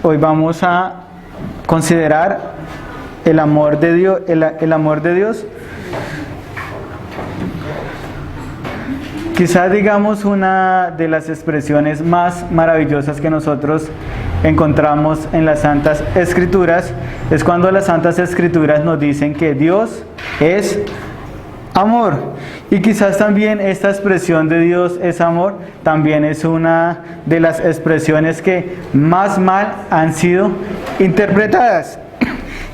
hoy vamos a considerar el amor de Dios, el amor de Dios. Quizás digamos una de las expresiones más maravillosas que nosotros encontramos en las Santas Escrituras es cuando las Santas Escrituras nos dicen que Dios es amor. Y quizás también esta expresión de Dios es amor también es una de las expresiones que más mal han sido interpretadas,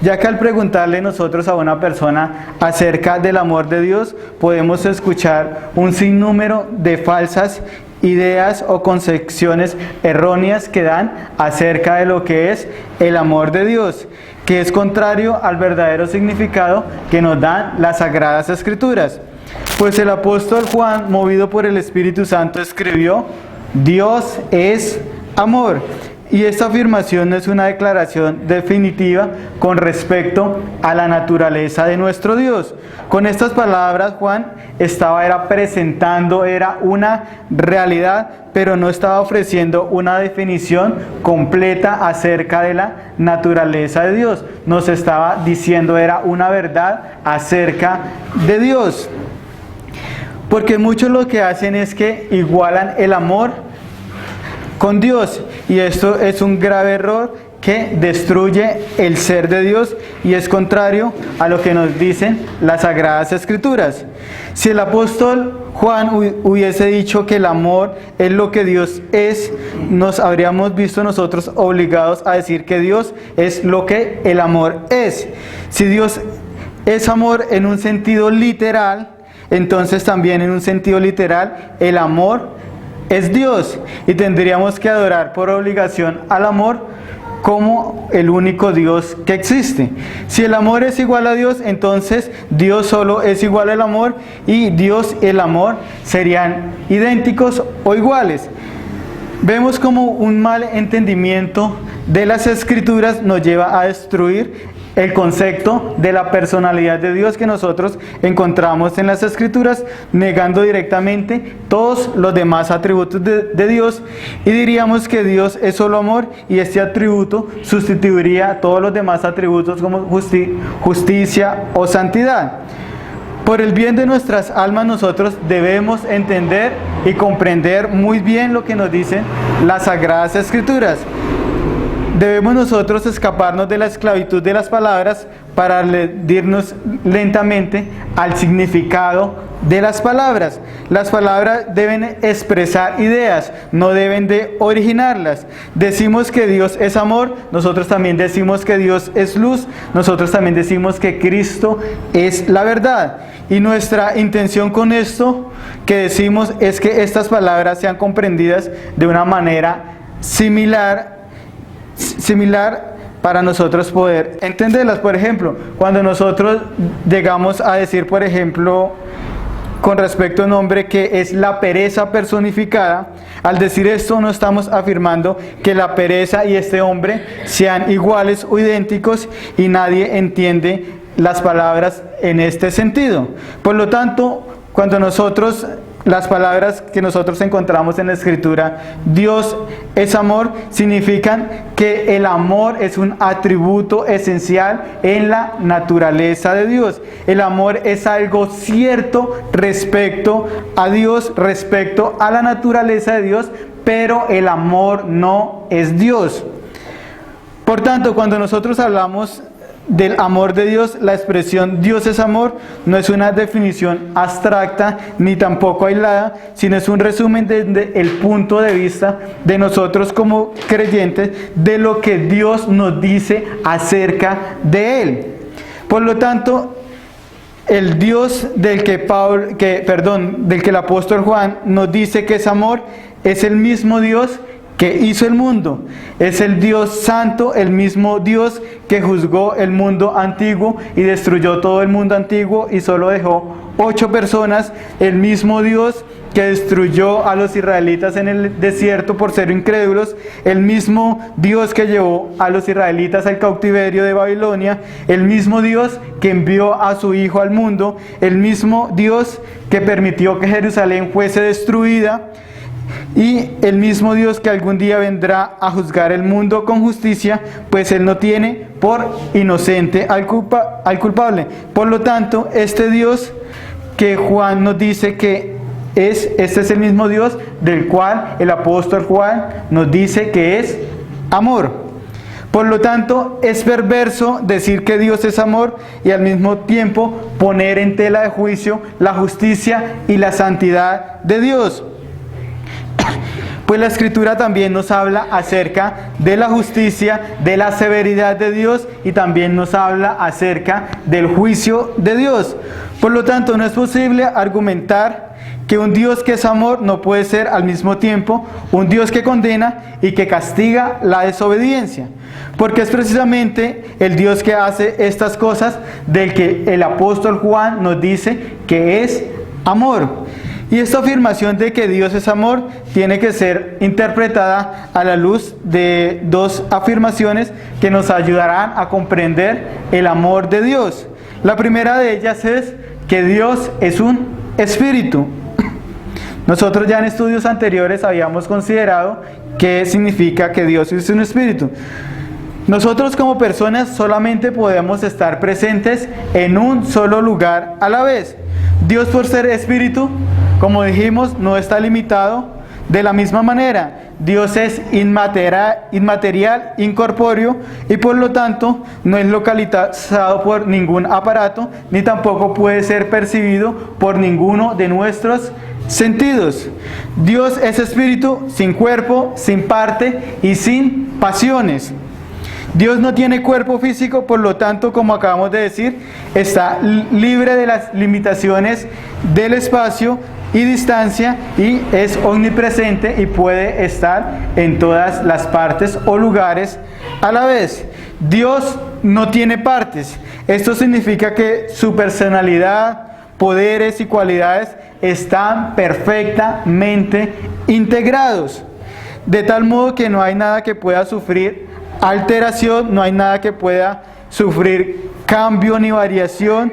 ya que al preguntarle nosotros a una persona acerca del amor de Dios podemos escuchar un sinnúmero de falsas ideas o concepciones erróneas que dan acerca de lo que es el amor de Dios, que es contrario al verdadero significado que nos dan las Sagradas Escrituras. Pues el apóstol Juan, movido por el Espíritu Santo, escribió: Dios es amor. Y esta afirmación no es una declaración definitiva con respecto a la naturaleza de nuestro Dios. Con estas palabras Juan estaba presentando una realidad, pero no estaba ofreciendo una definición completa acerca de la naturaleza de Dios. Nos estaba diciendo una verdad acerca de Dios. Porque muchos lo que hacen es que igualan el amor con Dios, y esto es un grave error que destruye el ser de Dios y es contrario a lo que nos dicen las Sagradas Escrituras. Si el apóstol Juan hubiese dicho que el amor es lo que Dios es, nos habríamos visto nosotros obligados a decir que Dios es lo que el amor es. Si Dios es amor en un sentido literal, entonces también en un sentido literal el amor es Dios, y tendríamos que adorar por obligación al amor como el único Dios que existe. Si el amor es igual a Dios, entonces Dios solo es igual al amor, y Dios y el amor serían idénticos o iguales. Vemos como un mal entendimiento de las Escrituras nos lleva a destruir el concepto de la personalidad de Dios que nosotros encontramos en las Escrituras, negando directamente todos los demás atributos de Dios, y diríamos que Dios es solo amor, y este atributo sustituiría todos los demás atributos como justicia o santidad. Por el bien de nuestras almas nosotros debemos entender y comprender muy bien lo que nos dicen las Sagradas Escrituras. Debemos nosotros escaparnos de la esclavitud de las palabras para rendirnos lentamente al significado de las palabras. Las palabras deben expresar ideas, no deben de originarlas. Decimos que Dios es amor, nosotros también decimos que Dios es luz, nosotros también decimos que Cristo es la verdad. Y nuestra intención con esto que decimos es que estas palabras sean comprendidas de una manera similar para nosotros poder entenderlas. Por ejemplo, cuando nosotros llegamos a decir, por ejemplo, con respecto a un hombre que es la pereza personificada, al decir esto no estamos afirmando que la pereza y este hombre sean iguales o idénticos, y nadie entiende las palabras en este sentido. Por lo tanto, cuando las palabras que nosotros encontramos en la Escritura, Dios es amor, significan que el amor es un atributo esencial en la naturaleza de Dios. El amor es algo cierto respecto a Dios, respecto a la naturaleza de Dios, pero el amor no es Dios. Por tanto, cuando nosotros hablamos del amor de Dios, la expresión Dios es amor no es una definición abstracta ni tampoco aislada, sino es un resumen desde el punto de vista de nosotros como creyentes de lo que Dios nos dice acerca de Él. Por lo tanto, el Dios del que el apóstol Juan nos dice que es amor es el mismo Dios que hizo el mundo. Es el Dios santo, el mismo Dios que juzgó el mundo antiguo y destruyó todo el mundo antiguo y solo dejó 8 personas. El mismo Dios que destruyó a los israelitas en el desierto por ser incrédulos. El mismo Dios que llevó a los israelitas al cautiverio de Babilonia. El mismo Dios que envió a su Hijo al mundo. El mismo Dios que permitió que Jerusalén fuese destruida. y el mismo Dios que algún día vendrá a juzgar el mundo con justicia, pues Él no tiene por inocente al culpable. Por lo tanto, este Dios que Juan nos dice que este es el mismo Dios del cual el apóstol Juan nos dice que es amor. Por lo tanto, es perverso decir que Dios es amor y al mismo tiempo poner en tela de juicio la justicia y la santidad de Dios. Pues la Escritura también nos habla acerca de la justicia, de la severidad de Dios y también nos habla acerca del juicio de Dios. Por lo tanto, no es posible argumentar que un Dios que es amor no puede ser al mismo tiempo un Dios que condena y que castiga la desobediencia. Porque es precisamente el Dios que hace estas cosas del que el apóstol Juan nos dice que es amor. Y esta afirmación de que Dios es amor tiene que ser interpretada a la luz de dos afirmaciones que nos ayudarán a comprender el amor de Dios. La primera de ellas es que Dios es un espíritu. Nosotros ya en estudios anteriores habíamos considerado qué significa que Dios es un espíritu. Nosotros como personas solamente podemos estar presentes en un solo lugar a la vez. Dios, por ser espíritu, como dijimos, no está limitado de la misma manera. Dios es inmaterial, incorpóreo y por lo tanto no es localizado por ningún aparato ni tampoco puede ser percibido por ninguno de nuestros sentidos. Dios es espíritu sin cuerpo, sin parte y sin pasiones. Dios no tiene cuerpo físico, por lo tanto, como acabamos de decir, está libre de las limitaciones del espacio y distancia y es omnipresente y puede estar en todas las partes o lugares a la vez. Dios no tiene partes. Esto significa que su personalidad, poderes y cualidades están perfectamente integrados, de tal modo que no hay nada que pueda sufrir alteración, no hay nada que pueda sufrir cambio ni variación,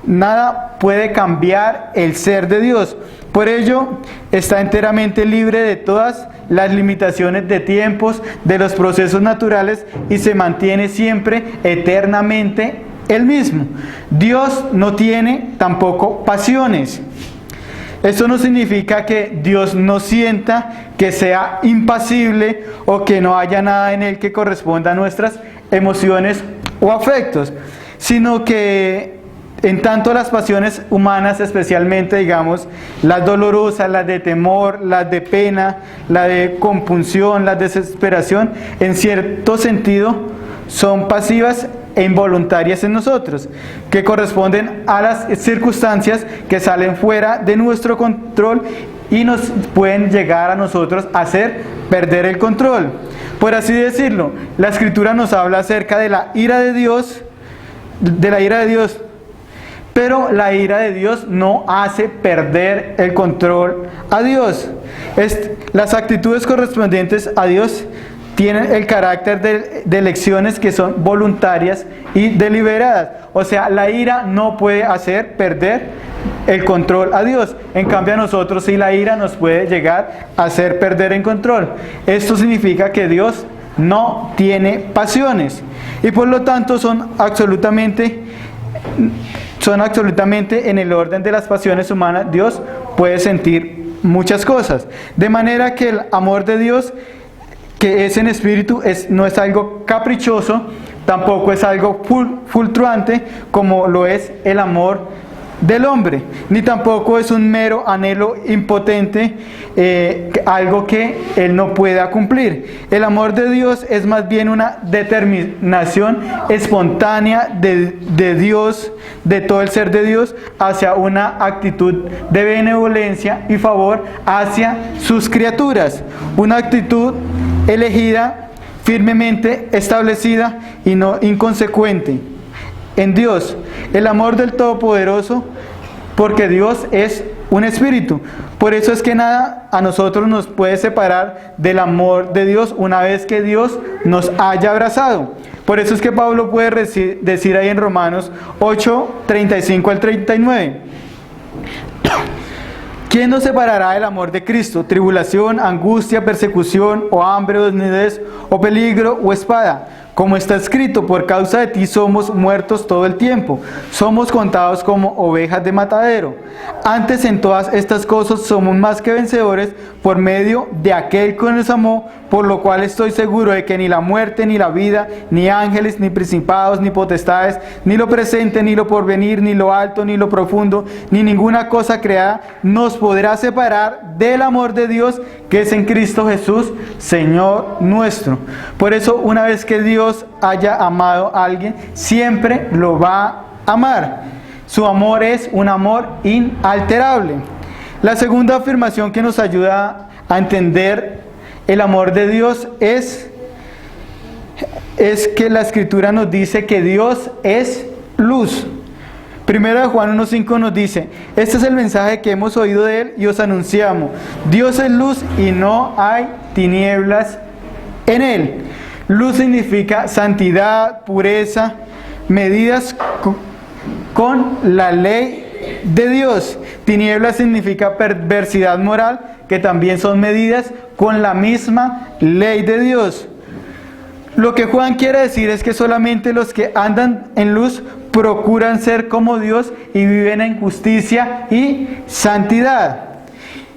nada puede cambiar el ser de Dios. Por ello, está enteramente libre de todas las limitaciones de tiempos, de los procesos naturales y se mantiene siempre eternamente el mismo. Dios no tiene tampoco pasiones. Esto no significa que Dios no sienta, que sea impasible o que no haya nada en Él que corresponda a nuestras emociones o afectos, sino que en tanto las pasiones humanas, especialmente digamos las dolorosas, las de temor, las de pena, la de compunción, la de desesperación, en cierto sentido son pasivas e involuntarias en nosotros, que corresponden a las circunstancias que salen fuera de nuestro control y nos pueden llegar a nosotros a hacer perder el control. Por así decirlo, la Escritura nos habla acerca de la ira de Dios, pero la ira de Dios no hace perder el control a Dios. Las actitudes correspondientes a Dios tienen el carácter de elecciones que son voluntarias y deliberadas. O sea, la ira no puede hacer perder el control a Dios. En cambio a nosotros sí la ira nos puede llegar a hacer perder el control. Esto significa que Dios no tiene pasiones y por lo tanto son absolutamente en el orden de las pasiones humanas. Dios puede sentir muchas cosas. De manera que el amor de Dios, que es en espíritu, no es algo caprichoso, tampoco es algo fluctuante como lo es el amor del hombre, ni tampoco es un mero anhelo impotente, algo que Él no pueda cumplir. El amor de Dios es más bien una determinación espontánea de Dios, de todo el ser de Dios, hacia una actitud de benevolencia y favor hacia sus criaturas, una actitud elegida, firmemente establecida y no inconsecuente en Dios. El amor del Todopoderoso, porque Dios es un espíritu. Por eso es que nada a nosotros nos puede separar del amor de Dios una vez que Dios nos haya abrazado. Por eso es que Pablo puede decir ahí en Romanos 8, 35 al 39. ¿Quién nos separará del amor de Cristo? ¿Tribulación, angustia, persecución, o hambre, o desnudez, o peligro, o espada? Como está escrito, por causa de ti somos muertos todo el tiempo. Somos contados como ovejas de matadero. Antes en todas estas cosas somos más que vencedores por medio de aquel que nos amó, por lo cual estoy seguro de que ni la muerte, ni la vida, ni ángeles, ni principados, ni potestades, ni lo presente, ni lo porvenir, ni lo alto, ni lo profundo, ni ninguna cosa creada nos podrá separar del amor de Dios que es en Cristo Jesús, Señor nuestro. Por eso, una vez que Dios haya amado a alguien, siempre lo va a amar. Su amor es un amor inalterable. La segunda afirmación que nos ayuda a entender el amor de Dios es que la Escritura nos dice que Dios es luz. Primero de Juan 1:5 nos dice: este es el mensaje que hemos oído de Él y os anunciamos. Dios es luz y no hay tinieblas en Él. Luz significa santidad, pureza, medidas con la ley de Dios. Tinieblas significa perversidad moral, que también son medidas con la misma ley de Dios. Lo que Juan quiere decir es que solamente los que andan en luz procuran ser como Dios y viven en justicia y santidad,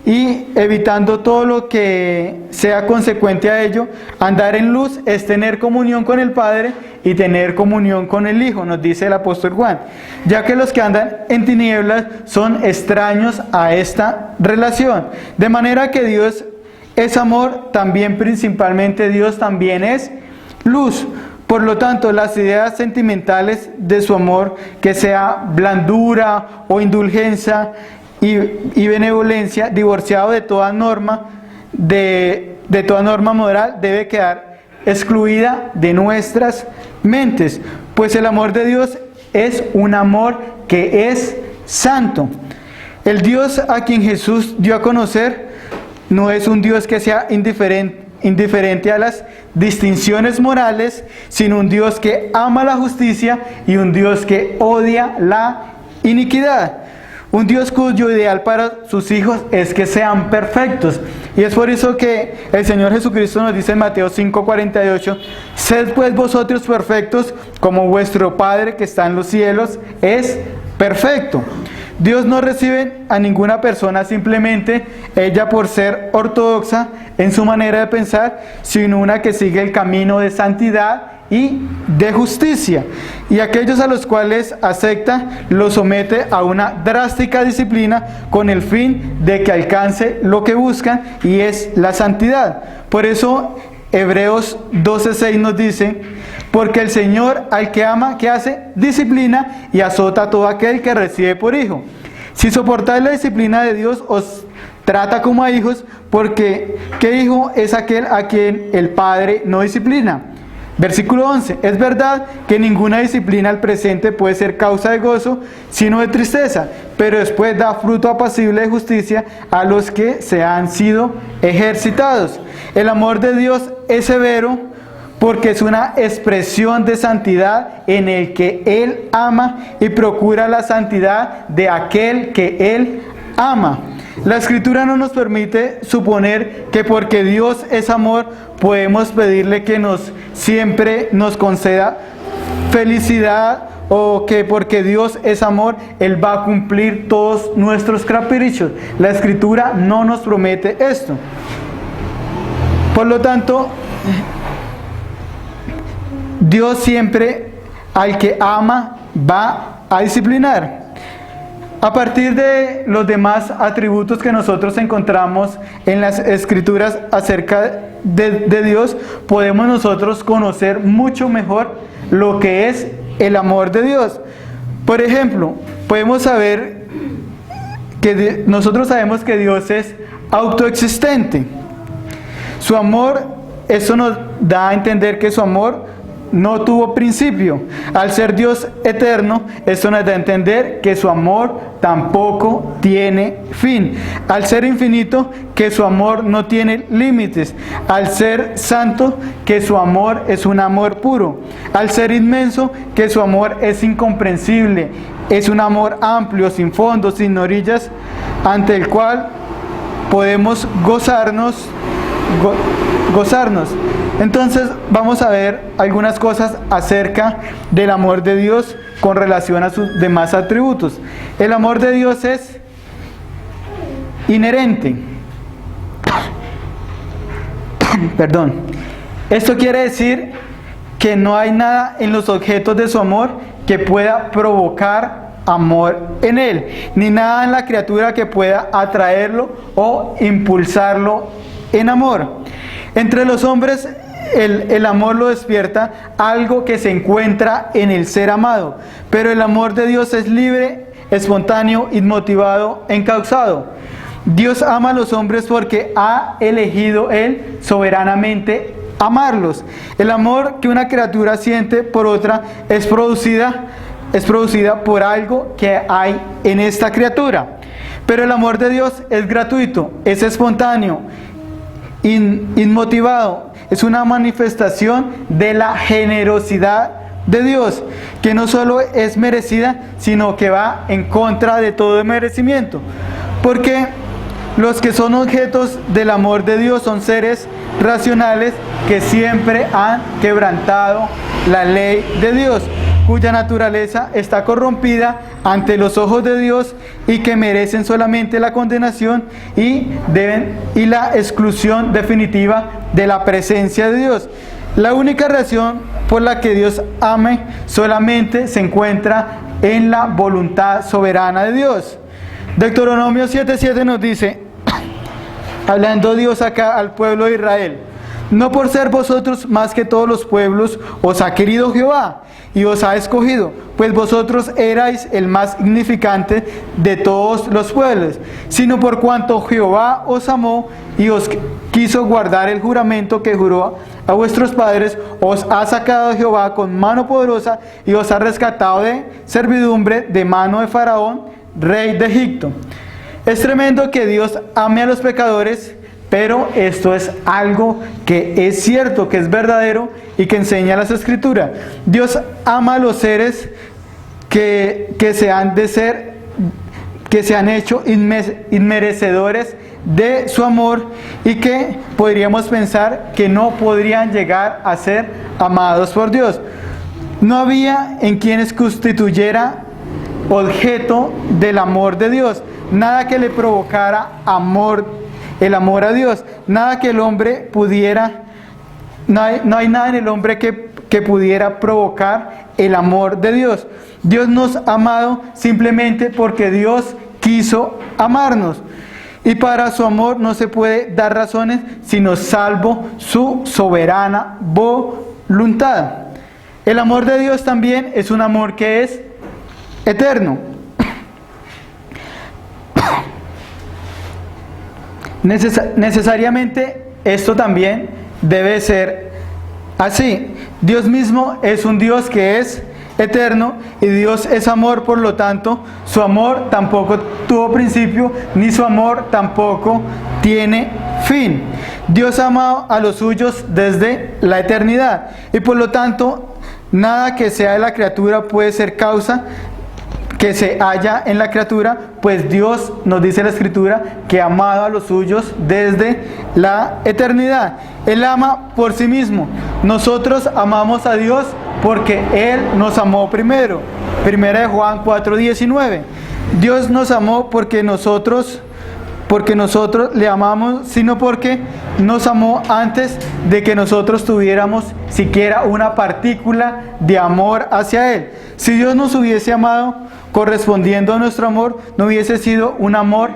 y evitando todo lo que sea consecuente a ello. Andar en luz es tener comunión con el Padre y tener comunión con el Hijo, nos dice el apóstol Juan, ya que los que andan en tinieblas son extraños a esta relación. De manera que Dios es amor, también principalmente Dios también es luz. Por lo tanto, las ideas sentimentales de su amor, que sea blandura o indulgencia y benevolencia, divorciado de toda norma, de toda norma moral, debe quedar excluida de nuestras mentes, pues el amor de Dios es un amor que es santo. El Dios a quien Jesús dio a conocer no es un Dios que sea indiferente a las distinciones morales, sino un Dios que ama la justicia y un Dios que odia la iniquidad. Un Dios cuyo ideal para sus hijos es que sean perfectos. Y es por eso que el Señor Jesucristo nos dice en Mateo 5:48: sed pues vosotros perfectos, como vuestro Padre que está en los cielos es perfecto. Dios no recibe a ninguna persona simplemente ella por ser ortodoxa en su manera de pensar, sino una que sigue el camino de santidad y de justicia. Y aquellos a los cuales acepta los somete a una drástica disciplina con el fin de que alcance lo que buscan, y es la santidad. Por eso Hebreos 12:6 nos dice: porque el Señor al que ama, ¿qué hace? Disciplina y azota a todo aquel que recibe por hijo. Si soportáis la disciplina de Dios, os trata como a hijos, porque ¿qué hijo es aquel a quien el Padre no disciplina? Versículo 11: es verdad que ninguna disciplina al presente puede ser causa de gozo, sino de tristeza, pero después da fruto apacible de justicia a los que se han sido ejercitados. El amor de Dios es severo, porque es una expresión de santidad en el que Él ama y procura la santidad de aquel que Él ama. La Escritura no nos permite suponer que porque Dios es amor podemos pedirle que siempre nos conceda felicidad, o que porque Dios es amor Él va a cumplir todos nuestros caprichos. La Escritura no nos promete esto. Por lo tanto, Dios siempre al que ama va a disciplinar. A partir de los demás atributos que nosotros encontramos en las Escrituras acerca de Dios, podemos nosotros conocer mucho mejor lo que es el amor de Dios. Por ejemplo, podemos saber que nosotros sabemos que Dios es autoexistente. Su amor, eso nos da a entender que su amor no tuvo principio. Al ser Dios eterno, esto nos da a entender que su amor tampoco tiene fin. Al ser infinito, que su amor no tiene límites. Al ser santo, que su amor es un amor puro. Al ser inmenso, que su amor es incomprensible es un amor amplio, sin fondo, sin orillas, ante el cual podemos gozarnos. Entonces vamos a ver algunas cosas acerca del amor de Dios con relación a sus demás atributos. El amor de Dios es inherente. Perdón. Esto quiere decir que no hay nada en los objetos de su amor que pueda provocar amor en él, ni nada en la criatura que pueda atraerlo o impulsarlo en amor. Entre los hombres el amor lo despierta algo que se encuentra en el ser amado, pero el amor de Dios es libre, espontáneo, inmotivado, encauzado. Dios ama a los hombres porque ha elegido Él soberanamente amarlos. El amor que una criatura siente por otra es producida por algo que hay en esta criatura. Pero el amor de Dios es gratuito, es espontáneo, inmotivado, es una manifestación de la generosidad de Dios, que no solo es merecida, sino que va en contra de todo merecimiento. Porque los que son objetos del amor de Dios son seres racionales que siempre han quebrantado la ley de Dios, cuya naturaleza está corrompida ante los ojos de Dios y que merecen solamente la condenación y la exclusión definitiva de la presencia de Dios. La única razón por la que Dios ame solamente se encuentra en la voluntad soberana de Dios. Deuteronomio 7:7 nos dice, hablando Dios acá al pueblo de Israel: no por ser vosotros más que todos los pueblos os ha querido Jehová y os ha escogido, pues vosotros erais el más significante de todos los pueblos, sino por cuanto Jehová os amó y os quiso guardar el juramento que juró a vuestros padres, os ha sacado Jehová con mano poderosa y os ha rescatado de servidumbre de mano de Faraón, rey de Egipto. Es tremendo que Dios ame a los pecadores, pero esto es algo que es cierto, que es verdadero y que enseña las Escrituras. Dios ama a los seres que se han hecho inmerecedores de su amor y que podríamos pensar que no podrían llegar a ser amados por Dios. No había en quienes constituyera objeto del amor de Dios, nada que le provocara el amor a Dios, nada que el hombre pudiera, no hay nada en el hombre que pudiera provocar el amor de Dios. Dios nos ha amado simplemente porque Dios quiso amarnos. Y para su amor no se puede dar razones, sino salvo su soberana voluntad. El amor de Dios también es un amor que es eterno. Necesariamente esto también debe ser así. Dios mismo es un Dios que es eterno y Dios es amor, por lo tanto su amor tampoco tuvo principio ni su amor tampoco tiene fin. Dios ama a los suyos desde la eternidad y por lo tanto nada que sea de la criatura puede ser causa que se halla en la criatura, pues Dios nos dice la Escritura que ha amado a los suyos desde la eternidad. Él ama por sí mismo. Nosotros amamos a Dios porque Él nos amó primero. Primera de Juan 4:19. Dios nos amó porque nosotros le amamos, sino porque nos amó antes de que nosotros tuviéramos siquiera una partícula de amor hacia Él. Si Dios nos hubiese amado correspondiendo a nuestro amor, no hubiese sido un amor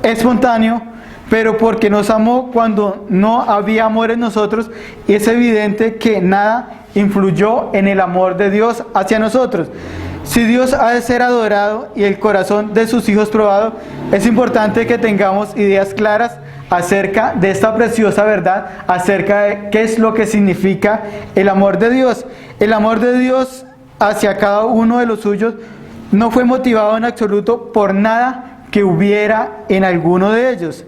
espontáneo, pero porque nos amó cuando no había amor en nosotros, es evidente que nada influyó en el amor de Dios hacia nosotros. Si Dios ha de ser adorado y el corazón de sus hijos probado, es importante que tengamos ideas claras acerca de esta preciosa verdad, acerca de qué es lo que significa el amor de Dios. El amor de Dios hacia cada uno de los suyos no fue motivado en absoluto por nada que hubiera en alguno de ellos,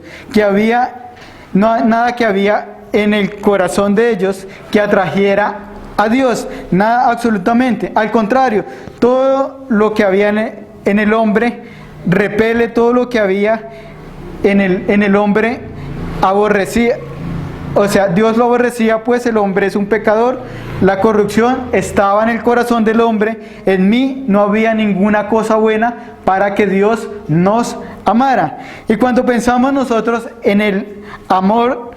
nada que había en el corazón de ellos que atrajera a Dios, nada absolutamente. Al contrario, todo lo que había en el hombre, repele todo lo que había en el hombre, aborrecía. O sea, Dios lo aborrecía, pues el hombre es un pecador. La corrupción estaba en el corazón del hombre. En mí no había ninguna cosa buena para que Dios nos amara. Y cuando pensamos nosotros en el amor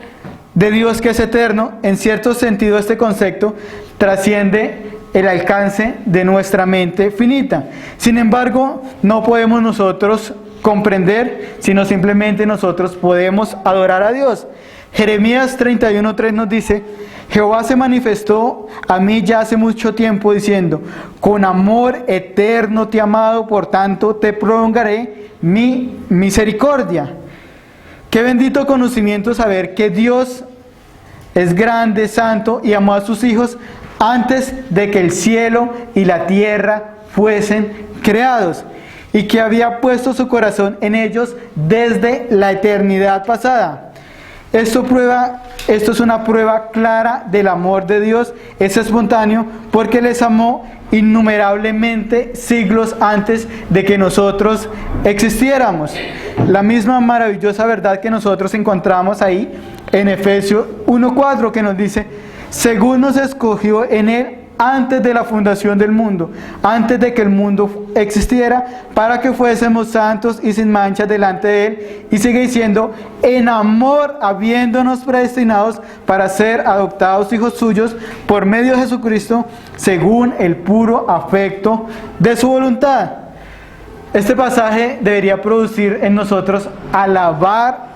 de Dios que es eterno, en cierto sentido este concepto trasciende el alcance de nuestra mente finita. Sin embargo, no podemos nosotros comprender, sino simplemente nosotros podemos adorar a Dios. Jeremías 31:3 nos dice: Jehová se manifestó a mí ya hace mucho tiempo diciendo, con amor eterno te he amado, por tanto te prolongaré mi misericordia. Qué bendito conocimiento saber que Dios es grande, santo y amó a sus hijos antes de que el cielo y la tierra fuesen creados, y que había puesto su corazón en ellos desde la eternidad pasada. Esto es una prueba clara del amor de Dios, es espontáneo, porque les amó innumerablemente siglos antes de que nosotros existiéramos. La misma maravillosa verdad que nosotros encontramos ahí en Efesios 1:4, que nos dice: según nos escogió en Él antes de la fundación del mundo, antes de que el mundo existiera, para que fuésemos santos y sin mancha delante de Él, y sigue diciendo, en amor habiéndonos predestinados para ser adoptados hijos suyos por medio de Jesucristo, según el puro afecto de su voluntad. Este pasaje debería producir en nosotros alabar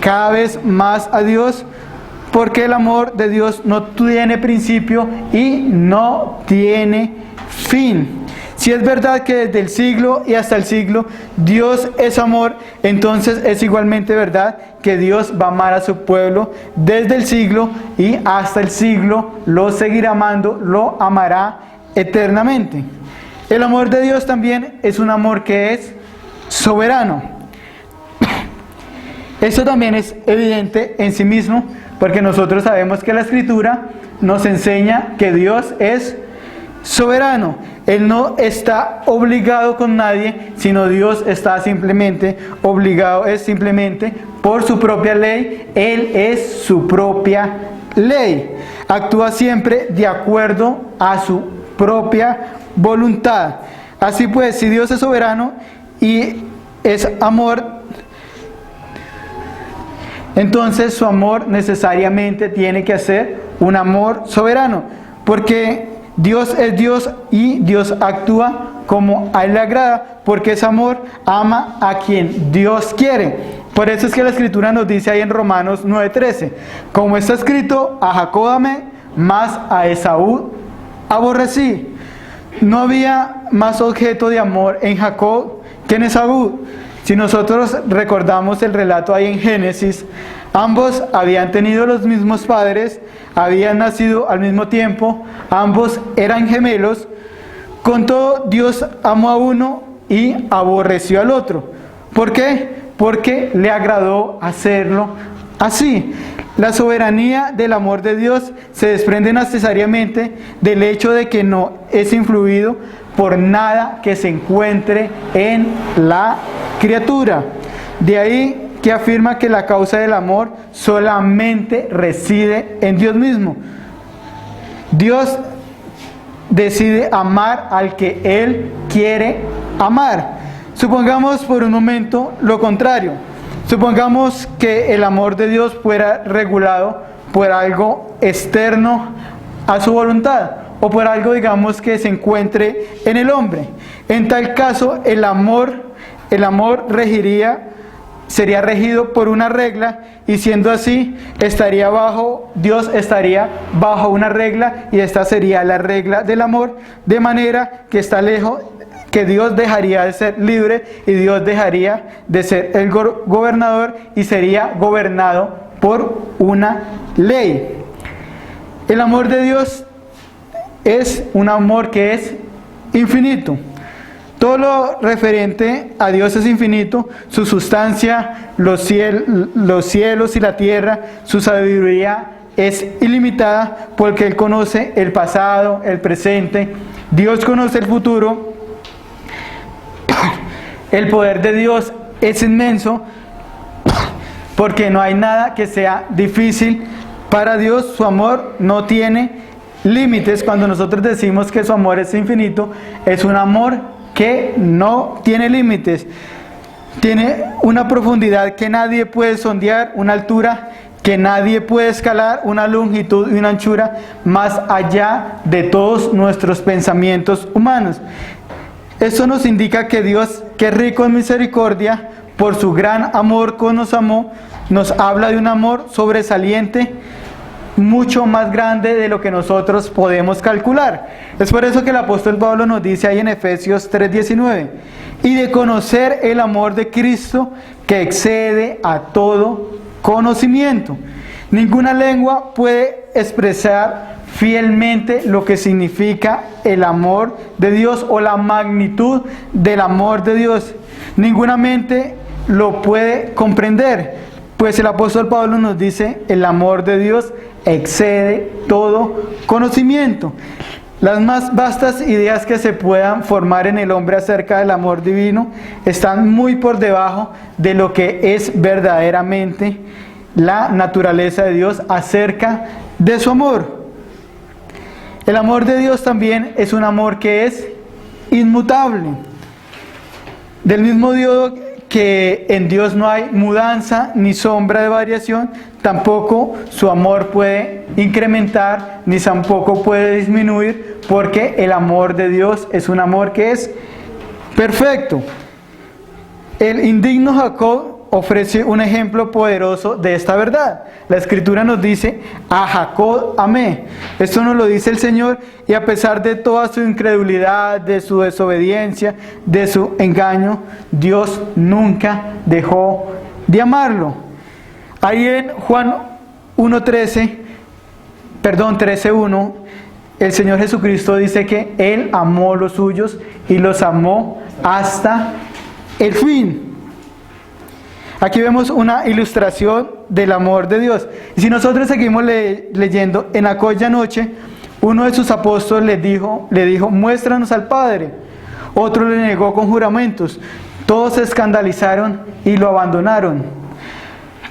cada vez más a Dios, porque el amor de Dios no tiene principio y no tiene fin. Si es verdad que desde el siglo y hasta el siglo Dios es amor, entonces es igualmente verdad que Dios va a amar a su pueblo desde el siglo y hasta el siglo, lo seguirá amando, lo amará eternamente. El amor de Dios también es un amor que es soberano. Esto también es evidente en sí mismo, porque nosotros sabemos que la Escritura nos enseña que Dios es soberano. Él no está obligado con nadie, sino Dios está simplemente obligado, es simplemente por su propia ley. Él es su propia ley. Actúa siempre de acuerdo a su propia voluntad. Así pues, si Dios es soberano y es amor, entonces su amor necesariamente tiene que ser un amor soberano, porque Dios es Dios y Dios actúa como a Él le agrada, porque es amor, ama a quien Dios quiere. Por eso es que la Escritura nos dice ahí en Romanos 9:13, como está escrito, a Jacob amé, mas a Esaú aborrecí. No había más objeto de amor en Jacob que en Esaú. Si nosotros recordamos el relato ahí en Génesis, ambos habían tenido los mismos padres, habían nacido al mismo tiempo, ambos eran gemelos. Con todo, Dios amó a uno y aborreció al otro. ¿Por qué? Porque le agradó hacerlo así. La soberanía del amor de Dios se desprende necesariamente del hecho de que no es influido por nada que se encuentre en la criatura. De ahí que afirma que la causa del amor solamente reside en Dios mismo. Dios decide amar al que Él quiere amar. Supongamos por un momento lo contrario. Supongamos que el amor de Dios fuera regulado por algo externo a su voluntad, o por algo, digamos, que se encuentre en el hombre. En tal caso, el amor sería regido por una regla, y siendo así, Dios estaría bajo una regla, y esta sería la regla del amor, de manera que está lejos, que Dios dejaría de ser libre y Dios dejaría de ser el gobernador y sería gobernado por una ley. El amor de Dios es un amor que es infinito. Todo lo referente a Dios es infinito, su sustancia, los cielos y la tierra, su sabiduría es ilimitada, porque Él conoce el pasado, el presente, Dios conoce el futuro, El poder de Dios es inmenso porque no hay nada que sea difícil para Dios. Su amor no tiene límites. Cuando nosotros decimos que su amor es infinito, es un amor que no tiene límites. Tiene una profundidad que nadie puede sondear, una altura que nadie puede escalar, una longitud y una anchura más allá de todos nuestros pensamientos humanos. Esto nos indica que Dios, que es rico en misericordia, por su gran amor que nos amó, nos habla de un amor sobresaliente, mucho más grande de lo que nosotros podemos calcular. Es por eso que el apóstol Pablo nos dice ahí en Efesios 3:19, y de conocer el amor de Cristo que excede a todo conocimiento. Ninguna lengua puede expresar fielmente lo que significa el amor de Dios o la magnitud del amor de Dios. Ninguna mente lo puede comprender, pues el apóstol Pablo nos dice, el amor de Dios excede todo conocimiento. Las más vastas ideas que se puedan formar en el hombre acerca del amor divino están muy por debajo de lo que es verdaderamente la naturaleza de Dios acerca de su amor. El amor de Dios también es un amor que es inmutable. Del mismo Dios que en Dios no hay mudanza ni sombra de variación, tampoco su amor puede incrementar ni tampoco puede disminuir, porque el amor de Dios es un amor que es perfecto. El indigno Jacob ofrece un ejemplo poderoso de esta verdad. La Escritura nos dice, a Jacob amé. Esto nos lo dice el Señor, y a pesar de toda su incredulidad, de su desobediencia, de su engaño, Dios nunca dejó de amarlo. Ahí en Juan 13:1, el Señor Jesucristo dice que Él amó los suyos y los amó hasta el fin. Aquí vemos una ilustración del amor de Dios. Y si nosotros seguimos leyendo, en aquella noche, uno de sus apóstoles le dijo, muéstranos al Padre. Otro le negó con juramentos. Todos se escandalizaron y lo abandonaron.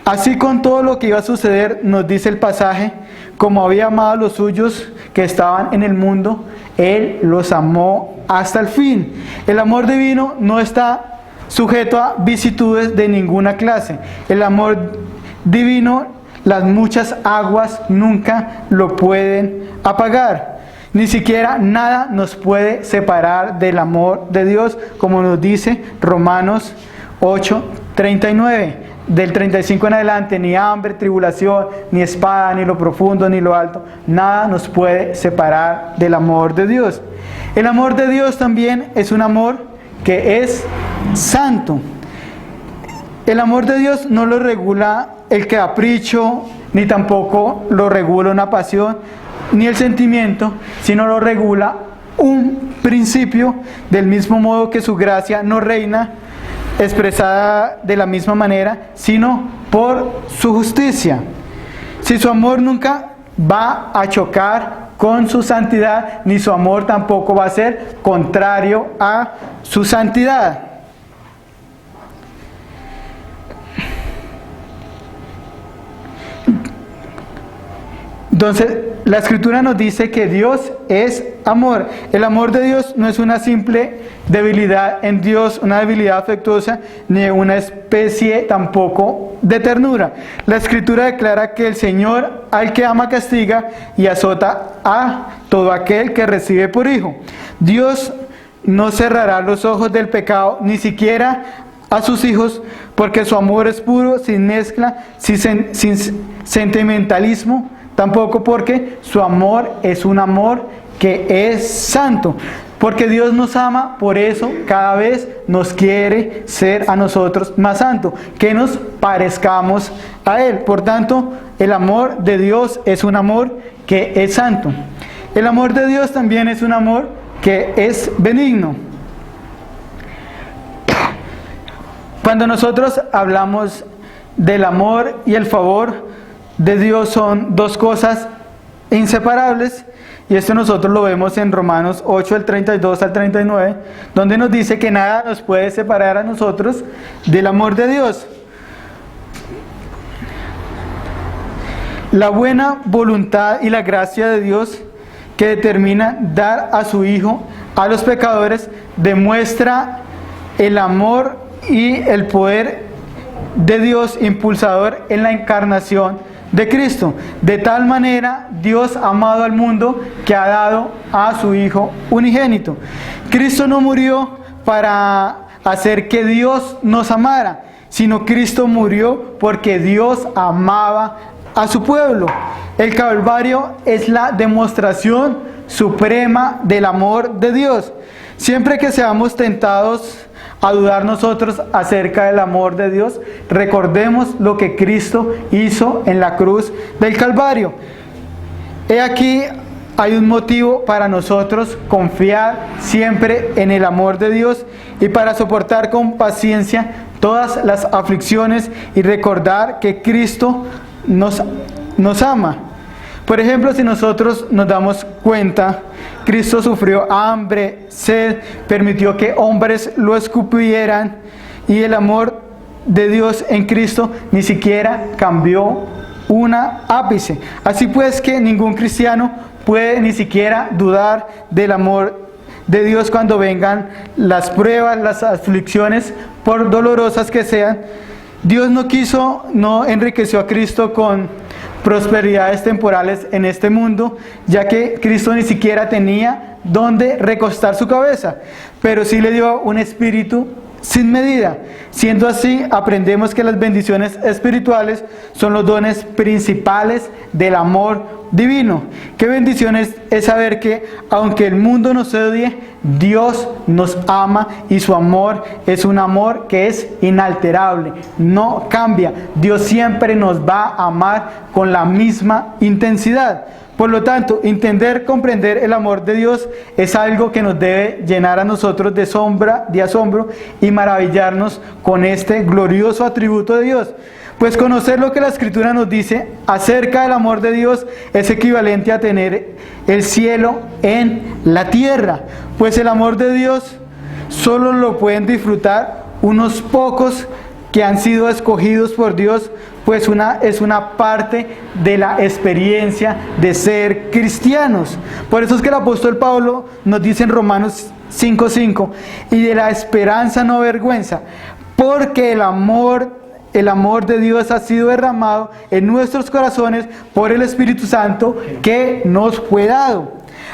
Así con todo lo que iba a suceder, nos dice el pasaje, como había amado a los suyos que estaban en el mundo, Él los amó hasta el fin. El amor divino no está sujeto a vicitudes de ninguna clase. El amor divino, las muchas aguas nunca lo pueden apagar. Ni siquiera nada nos puede separar del amor de Dios, como nos dice Romanos 8:39. Del 35 en adelante, ni hambre, tribulación, ni espada, ni lo profundo, ni lo alto, nada nos puede separar del amor de Dios. El amor de Dios también es un amor que es santo. El amor de Dios no lo regula el capricho, ni tampoco lo regula una pasión, ni el sentimiento, sino lo regula un principio, del mismo modo que su gracia no reina expresada de la misma manera, sino por su justicia. Si su amor nunca va a chocar con su santidad, ni su amor tampoco va a ser contrario a su santidad. Entonces, la Escritura nos dice que Dios es amor. El amor de Dios no es una simple debilidad en Dios, una debilidad afectuosa, ni una especie tampoco de ternura. La Escritura declara que el Señor al que ama castiga y azota a todo aquel que recibe por hijo. Dios no cerrará los ojos del pecado, ni siquiera a sus hijos, porque su amor es puro, sin mezcla, sin sentimentalismo, tampoco porque su amor es un amor que es santo. Porque Dios nos ama, por eso cada vez nos quiere ser a nosotros más santo, que nos parezcamos a Él. Por tanto, el amor de Dios es un amor que es santo. El amor de Dios también es un amor que es benigno. Cuando nosotros hablamos del amor y el favor de Dios, son dos cosas inseparables. y esto nosotros lo vemos en Romanos 8, del 32 al 39, donde nos dice que nada nos puede separar a nosotros del amor de Dios. La buena voluntad y la gracia de Dios que determina dar a su Hijo a los pecadores demuestra el amor y el poder de Dios impulsador en la encarnación de Cristo. De tal manera Dios ha amado al mundo que ha dado a su Hijo unigénito. Cristo no murió para hacer que Dios nos amara, sino Cristo murió porque Dios amaba a su pueblo. El Calvario es la demostración suprema del amor de Dios. Siempre que seamos tentados a dudar nosotros acerca del amor de Dios, recordemos lo que Cristo hizo en la cruz del Calvario. He aquí hay un motivo para nosotros confiar siempre en el amor de Dios y para soportar con paciencia todas las aflicciones y recordar que Cristo nos ama. Por ejemplo, si nosotros nos damos cuenta, Cristo sufrió hambre, sed, permitió que hombres lo escupieran, y el amor de Dios en Cristo ni siquiera cambió una ápice. Así pues que ningún cristiano puede ni siquiera dudar del amor de Dios cuando vengan las pruebas, las aflicciones, por dolorosas que sean. Dios no enriqueció a Cristo con prosperidades temporales en este mundo, ya que Cristo ni siquiera tenía dónde recostar su cabeza, pero sí le dio un espíritu sin medida. Siendo así, aprendemos que las bendiciones espirituales son los dones principales del amor divino. Qué bendición es saber que, aunque el mundo nos odie, Dios nos ama, y su amor es un amor que es inalterable, no cambia. Dios siempre nos va a amar con la misma intensidad. Por lo tanto, comprender el amor de Dios es algo que nos debe llenar a nosotros de asombro y maravillarnos con este glorioso atributo de Dios. Pues conocer lo que la Escritura nos dice acerca del amor de Dios es equivalente a tener el cielo en la tierra. Pues el amor de Dios solo lo pueden disfrutar unos pocos que han sido escogidos por Dios, pues es una parte de la experiencia de ser cristianos. Por eso es que el apóstol Pablo nos dice en Romanos 5:5, y de la esperanza no avergüenza, porque el amor de Dios ha sido derramado en nuestros corazones por el Espíritu Santo que nos fue dado.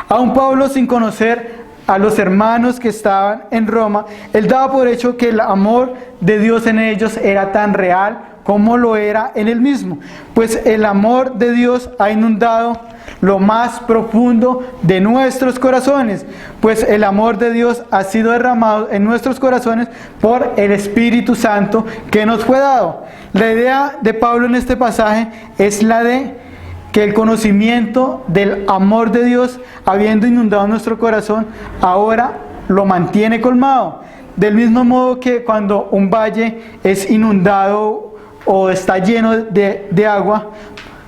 Aun Pablo, sin conocer a los hermanos que estaban en Roma, él daba por hecho que el amor de Dios en ellos era tan real como lo era en él mismo, pues el amor de Dios ha inundado lo más profundo de nuestros corazones, pues el amor de Dios ha sido derramado en nuestros corazones por el Espíritu Santo que nos fue dado. La idea de Pablo en este pasaje es la de que el conocimiento del amor de Dios, habiendo inundado nuestro corazón, ahora lo mantiene colmado. Del mismo modo que cuando un valle es inundado o está lleno de agua,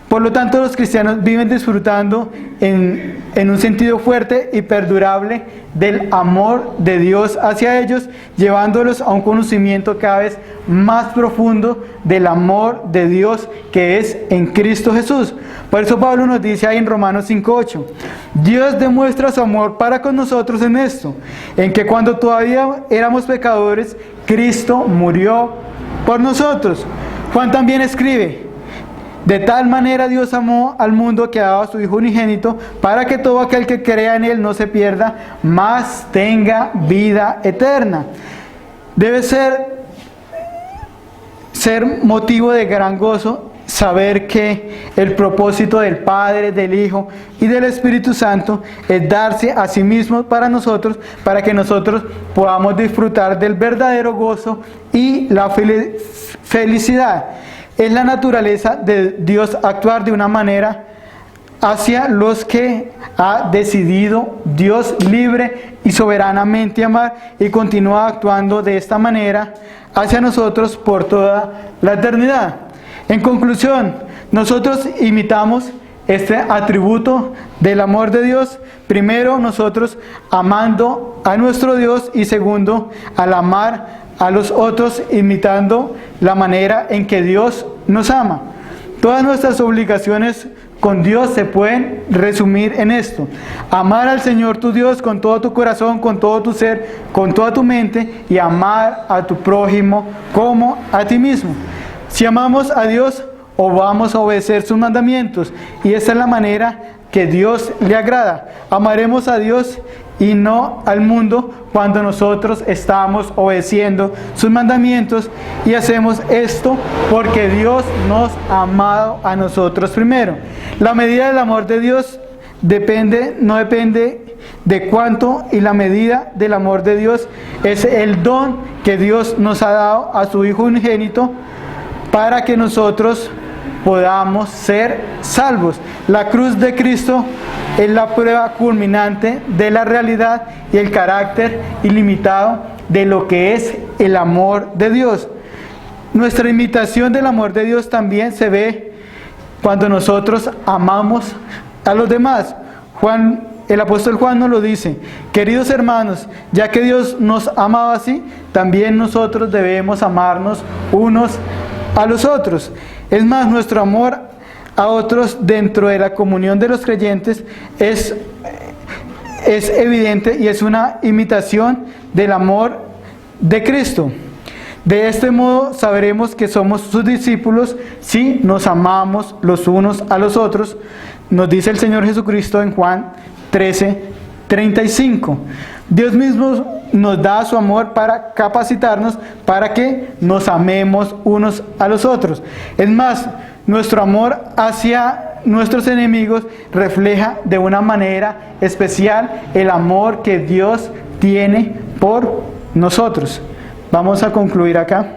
por lo tanto los cristianos viven disfrutando en un sentido fuerte y perdurable del amor de Dios hacia ellos, llevándolos a un conocimiento cada vez más profundo del amor de Dios que es en Cristo Jesús. Por eso Pablo nos dice ahí en Romanos 5:8, Dios demuestra su amor para con nosotros en esto, en que cuando todavía éramos pecadores, Cristo murió por nosotros. Juan también escribe, de tal manera Dios amó al mundo que ha dado a su Hijo unigénito, para que todo aquel que crea en Él no se pierda, mas tenga vida eterna. Debe ser motivo de gran gozo saber que el propósito del Padre, del Hijo y del Espíritu Santo es darse a sí mismo para nosotros, para que nosotros podamos disfrutar del verdadero gozo y la felicidad. Es la naturaleza de Dios actuar de una manera hacia los que ha decidido Dios libre y soberanamente amar, y continúa actuando de esta manera hacia nosotros por toda la eternidad. En conclusión, nosotros imitamos este atributo del amor de Dios? Primero, nosotros amando a nuestro Dios, y segundo, al amar a los otros imitando la manera en que Dios nos ama. Todas nuestras obligaciones con Dios se pueden resumir en esto: amar al Señor tu Dios con todo tu corazón, con todo tu ser, con toda tu mente, y amar a tu prójimo como a ti mismo. Si amamos a Dios, o vamos a obedecer sus mandamientos, y esa es la manera que Dios le agrada. Amaremos a Dios y no al mundo cuando nosotros estamos obedeciendo sus mandamientos, y hacemos esto porque Dios nos ha amado a nosotros primero. La medida del amor de Dios no depende de cuánto, y la medida del amor de Dios es el don que Dios nos ha dado a su Hijo unigénito para que nosotros podamos ser salvos. La cruz de Cristo es la prueba culminante de la realidad y el carácter ilimitado de lo que es el amor de Dios. Nuestra imitación del amor de Dios también se ve cuando nosotros amamos a los demás. El apóstol Juan nos lo dice: queridos hermanos, ya que Dios nos amaba así, también nosotros debemos amarnos unos a los otros. Es más, nuestro amor a otros dentro de la comunión de los creyentes es evidente y es una imitación del amor de Cristo. De este modo sabremos que somos sus discípulos si nos amamos los unos a los otros, nos dice el Señor Jesucristo en Juan 13:35. Dios mismo nos da su amor para capacitarnos para que nos amemos unos a los otros. Es más, nuestro amor hacia nuestros enemigos refleja de una manera especial el amor que Dios tiene por nosotros. Vamos a concluir acá.